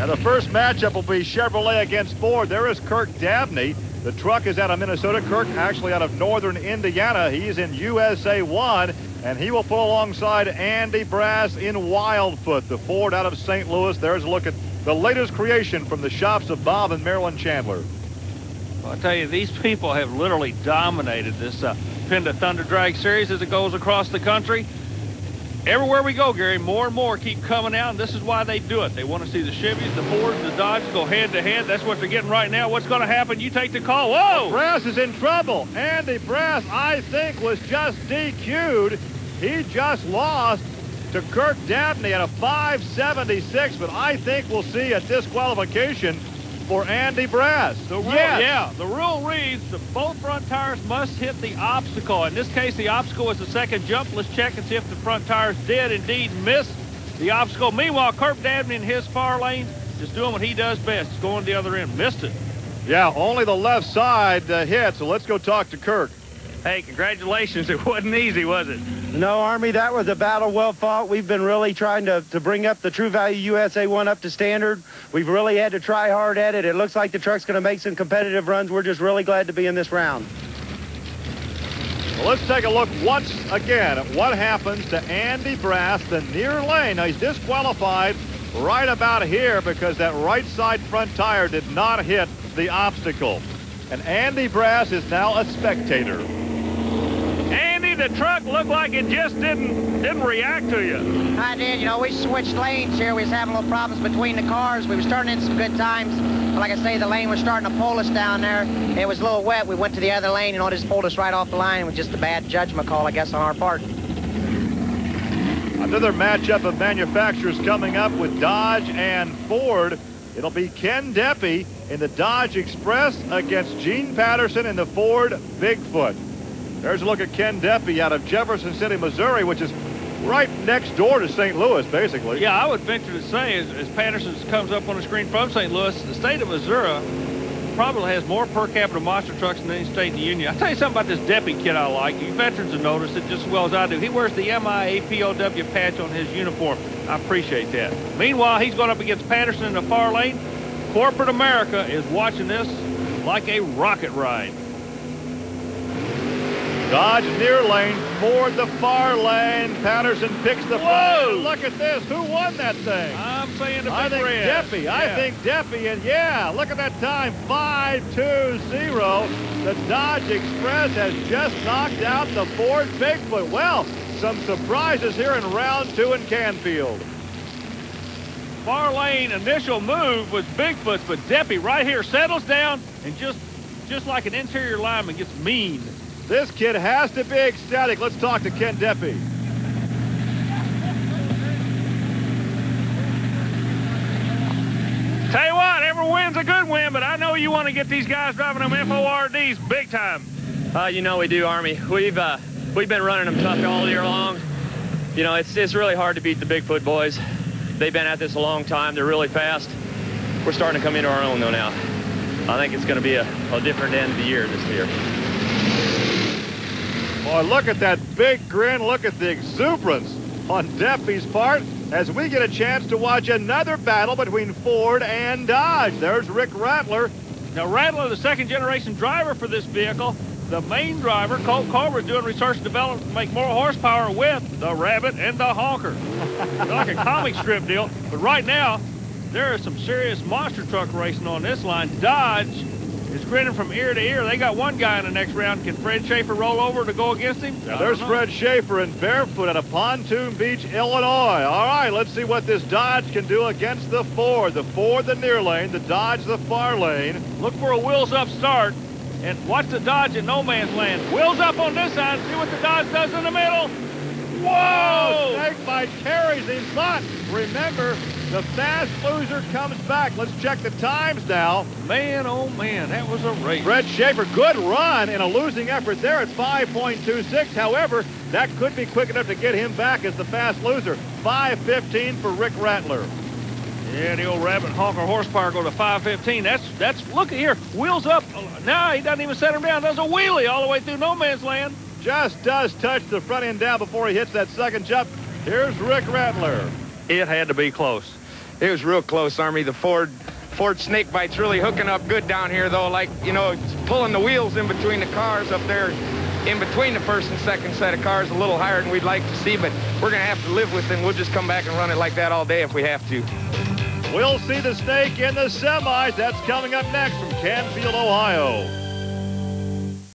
Now the first matchup will be Chevrolet against Ford. There is Kirk Dabney. The truck is out of Minnesota. Kirk actually out of northern Indiana. He's in USA 1, and he will pull alongside Andy Brass in Wildfoot, the Ford out of St. Louis. There's a look at the latest creation from the shops of Bob and Marilyn Chandler. Well, I tell you, these people have literally dominated this Penda Thunder Drag Series as it goes across the country. Everywhere we go, Gary, more and more keep coming out, and this is why they do it. They want to see the Chevys, the Fords, the Dodges go head-to-head. That's what they're getting right now. What's going to happen? You take the call. Whoa! Brass is in trouble. Andy Brass, I think, was just DQ'd. He just lost to Kirk Dabney at a 5.76, but I think we'll see a disqualification for Andy Brass. The rule, yeah, the rule reads that both front tires must hit the obstacle. In this case, the obstacle is the second jump. Let's check and see if the front tires did indeed miss the obstacle. Meanwhile, Kirk Dabney in his far lane is doing what he does best. He's going to the other end. Missed it. Yeah, only the left side hit, so let's go talk to Kirk. Hey, congratulations. It wasn't easy, was it? No, Army, that was a battle well fought. We've been really trying to bring up the True Value USA 1 up to standard. We've really had to try hard at it. It looks like the truck's going to make some competitive runs. We're just really glad to be in this round. Well, let's take a look once again at what happens to Andy Brass, the near lane. Now, he's disqualified right about here because that right side front tire did not hit the obstacle. And Andy Brass is now a spectator. Andy, the truck looked like it just didn't react to you. I did. You know, we switched lanes here. We was having a little problems between the cars. We was starting in some good times. But like I say, the lane was starting to pull us down there. It was a little wet. We went to the other lane, and it just pulled us right off the line. It was just a bad judgment call, I guess, on our part. Another matchup of manufacturers coming up with Dodge and Ford. It'll be Ken Deppy in the Dodge Express against Gene Patterson in the Ford Bigfoot. There's a look at Ken Deppy out of Jefferson City, Missouri, which is right next door to St. Louis, basically. Yeah, I would venture to say, as Patterson comes up on the screen from St. Louis, the state of Missouri probably has more per capita monster trucks than any state in the union. I'll tell you something about this Deppy kid I like. You veterans have noticed it just as well as I do. He wears the MIAPOW patch on his uniform. I appreciate that. Meanwhile, he's going up against Patterson in the far lane. Corporate America is watching this like a rocket ride. Dodge near lane, Ford the far lane. Patterson picks the front. Look at this. Who won that thing? I'm saying the Big I think Red. Deppy. Yeah. I think Deppy. And yeah, look at that time. 5.20. The Dodge Express has just knocked out the Ford Bigfoot. Well, some surprises here in round 2 in Canfield. Far lane initial move was Bigfoot's, but Deppy right here settles down and just like an interior lineman gets mean. This kid has to be ecstatic. Let's talk to Ken Deppy. Tell you what, every win's a good win, but I know you want to get these guys driving them FORDs big time. You know we do, Army. We've been running them tough all year long. You know, it's really hard to beat the Bigfoot boys. They've been at this a long time. They're really fast. We're starting to come into our own, though, now. I think it's going to be a different end of the year this year. Boy, look at that big grin. Look at the exuberance on Deppy's part as we get a chance to watch another battle between Ford and Dodge. There's Rick Rattler. Now, Rattler, the second-generation driver for this vehicle, the main driver, Colt Cobra, is doing research and development to make more horsepower with the Rabbit and the Honker. Like a comic strip deal. But right now, there is some serious monster truck racing on this line. Dodge is grinning from ear to ear. They got one guy in the next round. Can Fred Schaefer roll over to go against him? Now there's Fred Schaefer in Barefoot out of Pontoon Beach, Illinois. All right, let's see what this Dodge can do against the Ford. The Ford, the near lane, the Dodge, the far lane. Look for a wheels up start. And watch the Dodge in no man's land. Wheels up on this side. See what the Dodge does in the middle. Whoa! Snake bite carries him, but remember, the fast loser comes back. Let's check the times now. Man, oh man, that was a race. Fred Schaefer, good run in a losing effort there at 5.26. However, that could be quick enough to get him back as the fast loser. 5.15 for Rick Rattler. Yeah, the old Rabbit Honker horsepower go to 5.15. That's look at here. Wheels up. Now he doesn't even set him down. Does a wheelie all the way through no man's land. Just does touch the front end down before he hits that second jump. Here's Rick Rattler. It had to be close. It was real close, Army. The Ford snake bite's really hooking up good down here, though. Like, you know, it's pulling the wheels in between the cars up there, in between the first and second set of cars, a little higher than we'd like to see, but we're going to have to live with it, and we'll just come back and run it like that all day if we have to. We'll see the snake in the semis. That's coming up next from Canfield, Ohio.